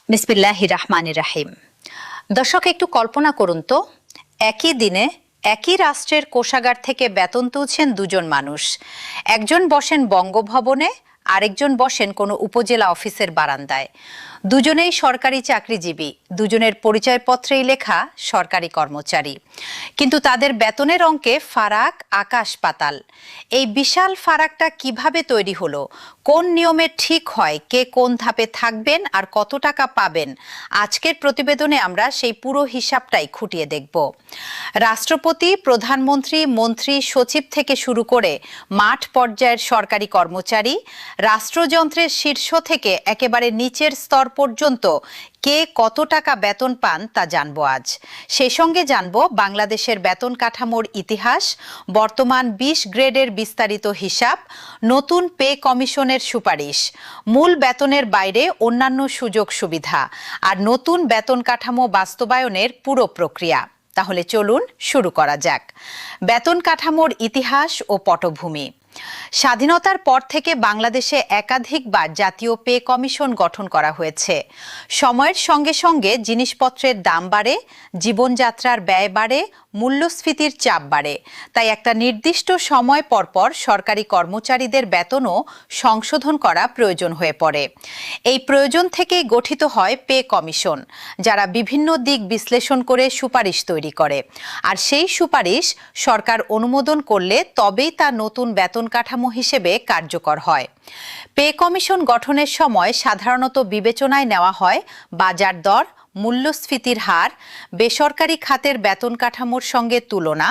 বিসমিল্লাহির রহমানির রহিম। দর্শক, একটু কল্পনা করুন তো, একই দিনে একই রাষ্ট্রের কোষাগার থেকে বেতন তুলছেন দুজন মানুষ। একজন বসেন বঙ্গভবনে, আরেকজন বসেন কোনো উপজেলা অফিসের বারান্দায়। দুজনেই সরকারি চাকরিজীবী, দুজনের পরিচয়পত্রেই লেখা সরকারি কর্মচারী, কিন্তু তাদের বেতনের অঙ্কে ফারাক আকাশ পাতাল। এই বিশাল ফারাকটা কিভাবে তৈরি হলো? কোন নিয়মে ঠিক হয় কে কোন ধাপে থাকবেন আর কত টাকা পাবেন? আজকের প্রতিবেদনে আমরা সেই পুরো হিসাবটাই খুঁটিয়ে দেখব। রাষ্ট্রপতি, প্রধানমন্ত্রী, মন্ত্রী, সচিব থেকে শুরু করে মাঠ পর্যায়ের সরকারি কর্মচারী, রাষ্ট্রযন্ত্রের শীর্ষ থেকে একেবারে নিচের স্তর পর্যন্ত কে কত টাকা বেতন পান তা জানবো আজ। সেই সঙ্গে জানবো বাংলাদেশের বেতন কাঠামোর ইতিহাস, বর্তমান 20 গ্রেডের বিস্তারিত হিসাব, নতুন পে কমিশনের সুপারিশ, মূল বেতনের বাইরে অন্যান্য সুযোগ সুবিধা আর নতুন বেতন কাঠামো বাস্তবায়নের পুরো প্রক্রিয়া। তাহলে চলুন শুরু করা যাক। বেতন কাঠামোর ইতিহাস ও পটভূমি। স্বাধীনতার পর থেকে বাংলাদেশে একাধিকবার জাতীয় পে কমিশন গঠন করা হয়েছে। সময়ের সঙ্গে সঙ্গে জিনিসপত্রের দাম বাড়ে, জীবনযাত্রার ব্যয় বাড়ে, মূল্যস্ফীতির চাপ বাড়ে। তাই একটা নির্দিষ্ট সময় পরপর সরকারি কর্মচারীদের বেতনও সংশোধন করা প্রয়োজন হয়ে পড়ে। এই প্রয়োজন থেকেই গঠিত হয় পে কমিশন, যারা বিভিন্ন দিক বিশ্লেষণ করে সুপারিশ তৈরি করে। আর সেই সুপারিশ সরকার অনুমোদন করলে তবেই তা নতুন বেতন কাঠামো হিসেবে কার্যকর হয়। পে কমিশন গঠনের সময় সাধারণত বিবেচনায় নেওয়া হয় বাজার দর, মূল্যস্ফীতির হার, বেসরকারি খাতের বেতন কাঠামোর সঙ্গে তুলনা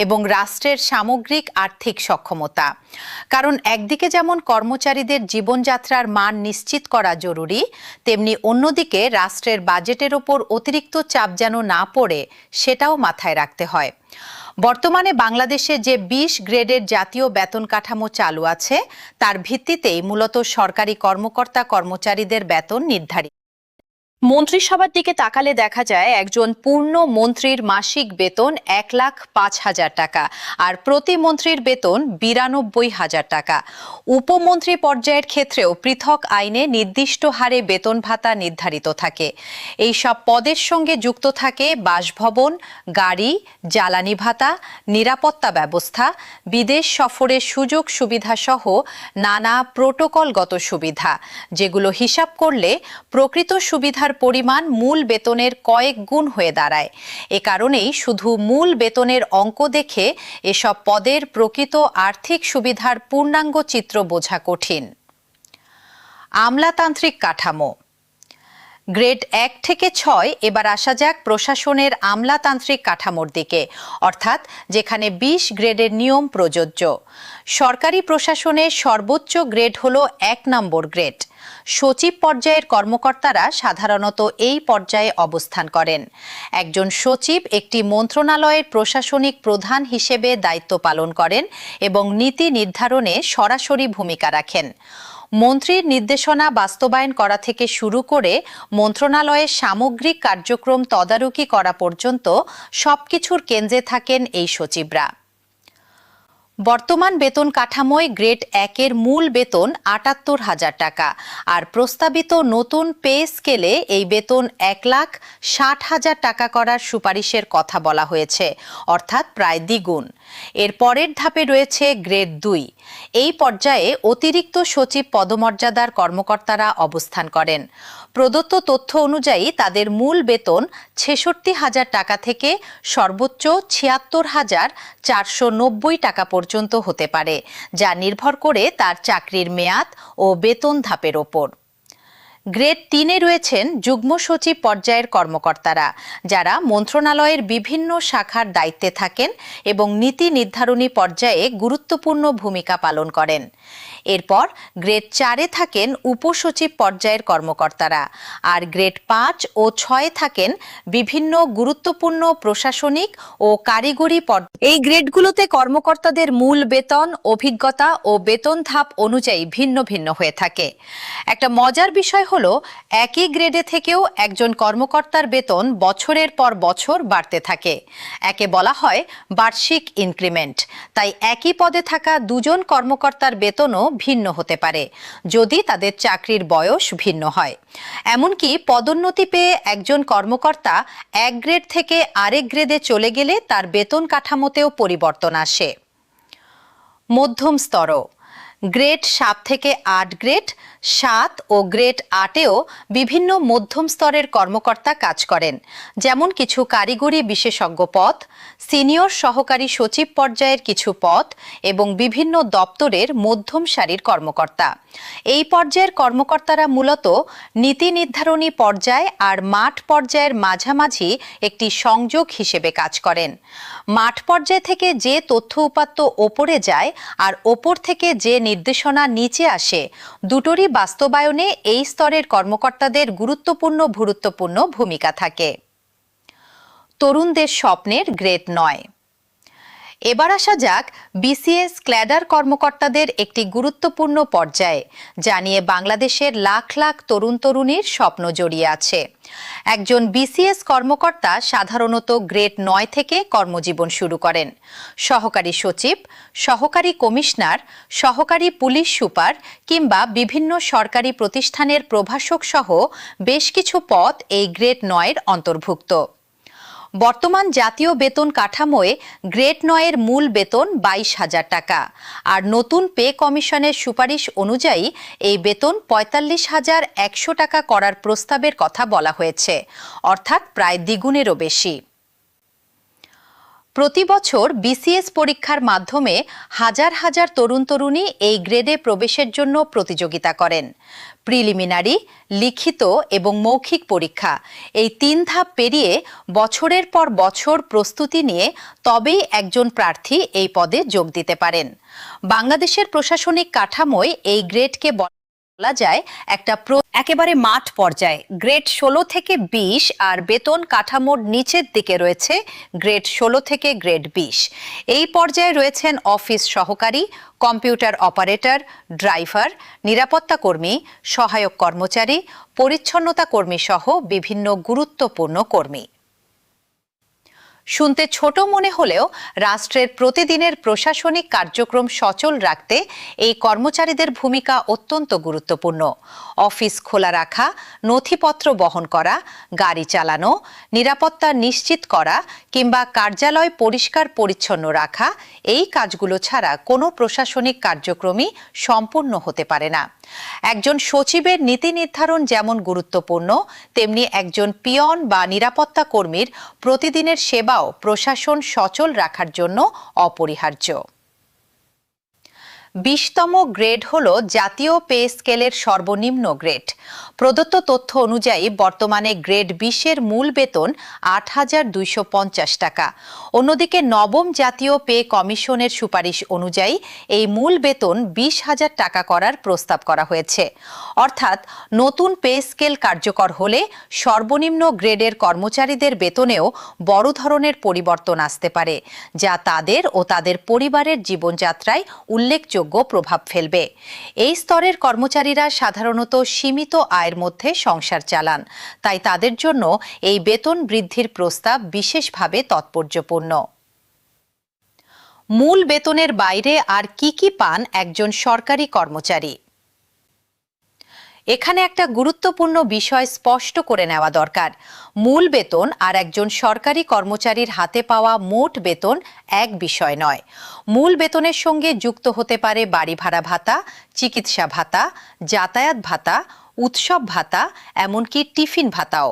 এবং রাষ্ট্রের সামগ্রিক আর্থিক সক্ষমতা। কারণ একদিকে যেমন কর্মচারীদের জীবনযাত্রার মান নিশ্চিত করা জরুরি, তেমনি অন্যদিকে রাষ্ট্রের বাজেটের ওপর অতিরিক্ত চাপ যেন না পড়ে সেটাও মাথায় রাখতে হয়। বর্তমানে বাংলাদেশে যে 20 গ্রেডের জাতীয় বেতন কাঠামো চালু আছে, তার ভিত্তিতেই মূলত সরকারি কর্মকর্তা কর্মচারীদের বেতন নির্ধারিত। মন্ত্রিসভার দিকে তাকালে দেখা যায় একজন পূর্ণ মন্ত্রীর মাসিক বেতন 1,05,000 টাকা আর প্রতিমন্ত্রীর বেতন 92,000 টাকা। উপমন্ত্রী পর্যায়ের ক্ষেত্রেও পৃথক আইনে নির্দিষ্ট হারে বেতন ভাতা নির্ধারিত থাকে। এই সব পদের সঙ্গে যুক্ত থাকে বাসভবন, গাড়ি, জ্বালানি ভাতা, নিরাপত্তা ব্যবস্থা, বিদেশ সফরের সুযোগ সুবিধা সহ নানা প্রোটোকলগত সুবিধা, যেগুলো হিসাব করলে প্রকৃত সুবিধার পরিমাণ মূল বেতনের কয়েক গুণ হয়ে দাঁড়ায়। এ কারণেই শুধু মূল বেতনের অঙ্ক দেখে এসব পদের প্রকৃত আর্থিক সুবিধার পূর্ণাঙ্গ চিত্র বোঝা কঠিন। আমলাতান্ত্রিক কাঠামো। গ্রেড 1 থেকে 6 এবার আসা যাক প্রশাসনের আমলাতান্ত্রিক কাঠামোর দিকে, অর্থাৎ যেখানে 20 গ্রেডের নিয়ম প্রযোজ্য। সরকারি প্রশাসনের সর্বোচ্চ গ্রেড হলো 1 নম্বর গ্রেড। সচিব পর্যায়ের কর্মকর্তারা সাধারণত এই পর্যায়ে অবস্থান করেন। একজন সচিব একটি মন্ত্রণালয়ের প্রশাসনিক প্রধান হিসেবে দায়িত্ব পালন করেন এবং নীতি নির্ধারণে সরাসরি ভূমিকা রাখেন। মন্ত্রীর নির্দেশনা বাস্তবায়ন করা থেকে শুরু করে মন্ত্রণালয়ের সামগ্রিক কার্যক্রম তদারকি করা পর্যন্ত সবকিছুর কেন্দ্রে থাকেন এই সচিবরা। বর্তমান বেতন কাঠামোয় গ্রেড 1-এর মূল বেতন 78,000 টাকা আর প্রস্তাবিত নতুন পে স্কেলে এই বেতন 1,60,000 টাকা করার সুপারিশের কথা বলা হয়েছে, অর্থাৎ প্রায় দ্বিগুণ। এর পরের ধাপে রয়েছে গ্রেড 2। এই পর্যায়ে অতিরিক্ত সচিব পদমর্যাদার কর্মকর্তারা অবস্থান করেন। প্রদত্ত তথ্য অনুযায়ী তাদের মূল বেতন 66,000 টাকা থেকে সর্বোচ্চ 76,490 টাকা পর্যন্ত হতে পারে, যা নির্ভর করে তার চাকরির মেয়াদ ও বেতন ধাপের ওপর। গ্রেড 3-এ রয়েছেন যুগ্ম সচিব পর্যায়ের কর্মকর্তারা, যারা মন্ত্রণালয়ের বিভিন্ন শাখার দায়িত্বে থাকেন এবং নীতি নির্ধারণী পর্যায়ে গুরুত্বপূর্ণ ভূমিকা পালন করেন। এরপর গ্রেড 4-এ থাকেন উপসচিব পর্যায়ের কর্মকর্তারা, আর গ্রেড 5 ও 6-এ থাকেন বিভিন্ন গুরুত্বপূর্ণ প্রশাসনিক ও কারিগরি পর্যায়ে। এই গ্রেডগুলোতে কর্মকর্তাদের মূল বেতন, অভিজ্ঞতা ও বেতন ধাপ অনুযায়ী ভিন্ন ভিন্ন হয়ে থাকে। একটা মজার বিষয় হলো একই গ্রেডে থেকেও একজন কর্মকর্তার বেতন বছরের পর বছর বাড়তে থাকে। একে বলা হয় বার্ষিক ইনক্রিমেন্ট। তাই একই পদে থাকা দুজন কর্মকর্তার বেতনও ভিন্ন হতে পারে যদি তাদের চাকরির বয়স ভিন্ন হয়। এমনকি পদোন্নতি পেয়ে একজন কর্মকর্তা এক গ্রেড থেকে আরেক গ্রেডে চলে গেলে তার বেতন কাঠামোতেও পরিবর্তন আসে। মধ্যম স্তরও গ্রেড 7 থেকে 8 গ্রেড 7 ও গ্রেড 8-এও বিভিন্ন মধ্যম স্তরের কর্মকর্তা কাজ করেন, যেমন কিছু কারিগরি বিশেষজ্ঞ পদ, সিনিয়র সহকারী সচিব পর্যায়ের কিছু পদ এবং বিভিন্ন দপ্তরের মধ্যম সারির কর্মকর্তা। এই পর্যায়ের কর্মকর্তারা মূলত নীতি নির্ধারণী পর্যায় আর মাঠ পর্যায়ের মাঝামাঝি একটি সংযোগ হিসেবে কাজ করেন। মাঠ পর্যায় থেকে যে তথ্য উপাত্ত ওপরে যায় আর ওপর থেকে যে নির্দেশনা নিচে আসে, দুটোরই বাস্তবায়নে এই স্তরের কর্মকর্তাদের গুরুত্বপূর্ণ ভূমিকা থাকে। তরুণদের স্বপ্নের গ্রেড 9। এবার আসা যাক বিসিএস ক্ল্যাডার কর্মকর্তাদের একটি গুরুত্বপূর্ণ পর্যায়ে, যা নিয়ে বাংলাদেশের লাখ লাখ তরুণ তরুণীর স্বপ্ন জড়িয়ে আছে। একজন বিসিএস কর্মকর্তা সাধারণত গ্রেড 9 থেকে কর্মজীবন শুরু করেন। সহকারী সচিব, সহকারী কমিশনার, সহকারী পুলিশ সুপার কিংবা বিভিন্ন সরকারি প্রতিষ্ঠানের প্রভাষক সহ বেশ কিছু পদ এই গ্রেড 9-এর অন্তর্ভুক্ত। বর্তমান জাতীয় বেতন কাঠামোয় গ্রেড 9-এর মূল বেতন 22,000 টাকা, আর নতুন পে কমিশনের সুপারিশ অনুযায়ী এই বেতন 45,100 টাকা করার প্রস্তাবের কথা বলা হয়েছে, অর্থাৎ প্রায় দ্বিগুণেরও বেশি। প্রতি বছর বিসিএস পরীক্ষার মাধ্যমে হাজার হাজার তরুণ তরুণী এই গ্রেডে প্রবেশের জন্য প্রতিযোগিতা করেন। প্রিলিমিনারি, লিখিত এবং মৌখিক পরীক্ষা, এই 3 ধাপ পেরিয়ে বছরের পর বছর প্রস্তুতি নিয়ে তবেই একজন প্রার্থী এই পদে যোগ দিতে পারেন। বাংলাদেশের প্রশাসনিক কাঠামোয় এই গ্রেডকে বলা যায় একটা একেবারে মাঠ পর্যায়ে। গ্রেড 16 থেকে 20 আর বেতন কাঠামোর নিচের দিকে রয়েছে গ্রেড 16 থেকে গ্রেড 20। এই পর্যায়ে রয়েছেন অফিস সহকারী, কম্পিউটার অপারেটর, ড্রাইভার, নিরাপত্তা কর্মী, সহায়ক কর্মচারী, পরিচ্ছন্নতা কর্মী সহ বিভিন্ন গুরুত্বপূর্ণ কর্মী। শুনতে ছোট মনে হলেও রাষ্ট্রের প্রতিদিনের প্রশাসনিক কার্যক্রম সচল রাখতে এই কর্মচারীদের ভূমিকা অত্যন্ত গুরুত্বপূর্ণ। অফিস খোলা রাখা, নথিপত্র বহন করা, গাড়ি চালানো, নিরাপত্তা নিশ্চিত করা কিংবা কার্যালয় পরিষ্কার পরিচ্ছন্ন রাখা, এই কাজগুলো ছাড়া কোনো প্রশাসনিক কার্যক্রমই সম্পূর্ণ হতে পারে না। একজন সচিবের নীতি নির্ধারণ যেমন গুরুত্বপূর্ণ, তেমনি একজন পিয়ন বা নিরাপত্তা কর্মীর প্রতিদিনের সেবাও প্রশাসন সচল রাখার জন্য অপরিহার্য। 20তম গ্রেড হল জাতীয় পে স্কেলের সর্বনিম্ন গ্রেড। প্রদত্ত তথ্য অনুযায়ী বর্তমানে গ্রেড 20-এর মূল বেতন 8,250 টাকা। অন্যদিকে নবম জাতীয় পে কমিশনের সুপারিশ অনুযায়ী এই মূল বেতন 20,000 টাকা করার প্রস্তাব করা হয়েছে। অর্থাৎ নতুন পে স্কেল কার্যকর হলে সর্বনিম্ন গ্রেডের কর্মচারীদের বেতনেও বড় ধরনের পরিবর্তন আসতে পারে, যা তাদের ও তাদের পরিবারের জীবনযাত্রায় উল্লেখযোগ্য প্রভাব ফেলবে। এই স্তরের কর্মচারীরা সাধারণত সীমিত আয়ের মধ্যে সংসার চালান, তাই তাদের জন্য এই বেতন বৃদ্ধির প্রস্তাব বিশেষভাবে তাৎপর্যপূর্ণ। মূল বেতনের বাইরে আর কি পান একজন সরকারি কর্মচারী? এখানে একটা গুরুত্বপূর্ণ বিষয় স্পষ্ট করে নেওয়া দরকার। মূল বেতন আর একজন সরকারি কর্মচারীর হাতে পাওয়া মোট বেতন এক বিষয় নয়। মূল বেতনের সঙ্গে যুক্ত হতে পারে বাড়ি ভাড়া ভাতা, চিকিৎসা ভাতা, যাতায়াত ভাতা, উৎসব ভাতা, এমনকি টিফিন ভাতাও।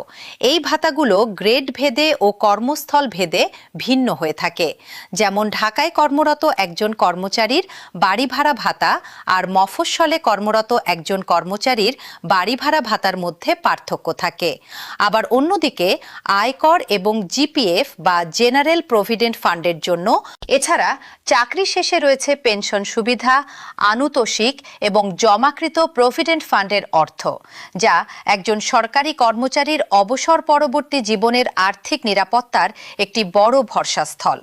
এই ভাতাগুলো গ্রেড ভেদে ও কর্মস্থল ভেদে ভিন্ন হয়ে থাকে। যেমন ঢাকায় কর্মরত একজন কর্মচারীর বাড়ি ভাড়া ভাতা আর মফস্বলে কর্মরত একজন কর্মচারীর বাড়ি ভাড়া ভাতার মধ্যে পার্থক্য থাকে। আবার অন্যদিকে আয়কর এবং জিপিএফ বা জেনারেল প্রভিডেন্ট ফান্ডের জন্য, এছাড়া চাকরি শেষে রয়েছে পেনশন সুবিধা, আনুতোষিক এবং জমাকৃত প্রভিডেন্ট ফান্ডের অর্থ। যা একজন সরকারি কর্মচারীর অবসর পরবর্তী জীবনের আর্থিক নিরাপত্তার একটি বড় ভরসাস্থল।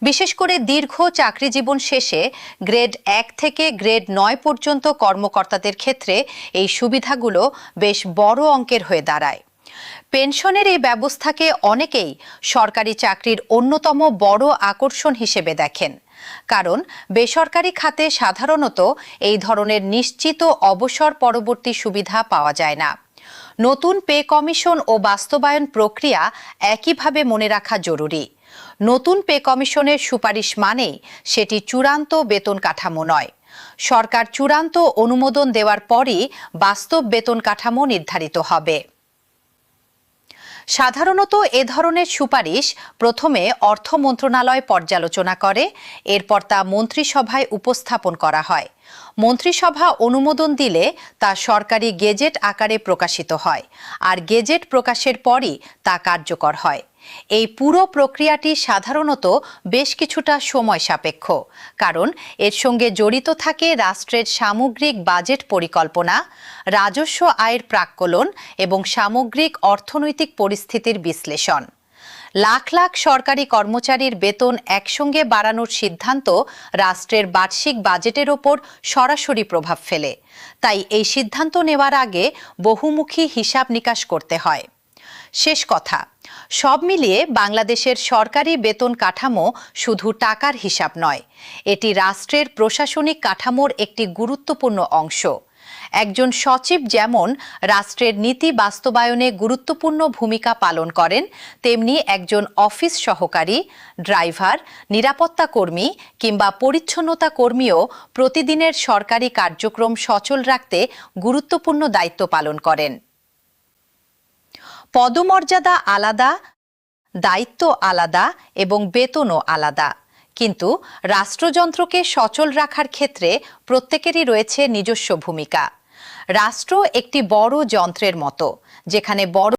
বিশেষ করে দীর্ঘ চাকরি জীবন শেষে গ্রেড 1 থেকে গ্রেড 9 পর্যন্ত কর্মকর্তাদের ক্ষেত্রে এই সুবিধাগুলো বেশ বড় অঙ্কের হয়ে দাঁড়ায়। পেনশনের এই ব্যবস্থাকে অনেকেই সরকারি চাকরির অন্যতম বড় আকর্ষণ হিসেবে দেখেন, কারণ বেসরকারি খাতে সাধারণত এই ধরনের নিশ্চিত অবসর পরবর্তী সুবিধা পাওয়া যায় না। নতুন পে কমিশন ও বাস্তবায়ন প্রক্রিয়া একইভাবে মনে রাখা জরুরি। নতুন পে কমিশনের সুপারিশ মানেই সেটি চূড়ান্ত বেতন কাঠামো নয়। সরকার চূড়ান্ত অনুমোদন দেওয়ার পরই বাস্তব বেতন কাঠামো নির্ধারিত হবে। সাধারণত এ ধরনের সুপারিশ প্রথমে অর্থ মন্ত্রণালয় পর্যালোচনা করে, এরপর তা মন্ত্রিসভায় উপস্থাপন করা হয়। মন্ত্রিসভা অনুমোদন দিলে তা সরকারি গেজেট আকারে প্রকাশিত হয়, আর গেজেট প্রকাশের পরই তা কার্যকর হয়। এই পুরো প্রক্রিয়াটি সাধারণত বেশ কিছুটা সময় সাপেক্ষ, কারণ এর সঙ্গে জড়িত থাকে রাষ্ট্রের সামগ্রিক বাজেট পরিকল্পনা, রাজস্ব আয়ের প্রাক্কলন এবং সামগ্রিক অর্থনৈতিক পরিস্থিতির বিশ্লেষণ। লাখ লাখ সরকারি কর্মচারীর বেতন একসঙ্গে বাড়ানোর সিদ্ধান্ত রাষ্ট্রের বার্ষিক বাজেটের ওপর সরাসরি প্রভাব ফেলে। তাই এই সিদ্ধান্ত নেওয়ার আগে বহুমুখী হিসাব নিকাশ করতে হয়। শেষ কথা, সব মিলিয়ে বাংলাদেশের সরকারি বেতন কাঠামো শুধু টাকার হিসাব নয়, এটি রাষ্ট্রের প্রশাসনিক কাঠামোর একটি গুরুত্বপূর্ণ অংশ। একজন সচিব যেমন রাষ্ট্রের নীতি বাস্তবায়নে গুরুত্বপূর্ণ ভূমিকা পালন করেন, তেমনি একজন অফিস সহকারী, ড্রাইভার, নিরাপত্তা কর্মী কিংবা পরিচ্ছন্নতা কর্মীও প্রতিদিনের সরকারি কার্যক্রম সচল রাখতে গুরুত্বপূর্ণ দায়িত্ব পালন করেন। পদমর্যাদা আলাদা, দায়িত্ব আলাদা এবং বেতনও আলাদা, কিন্তু রাষ্ট্রযন্ত্রকে সচল রাখার ক্ষেত্রে প্রত্যেকেরই রয়েছে নিজস্ব ভূমিকা। রাষ্ট্র একটি বড় যন্ত্রের মতো, যেখানে বড়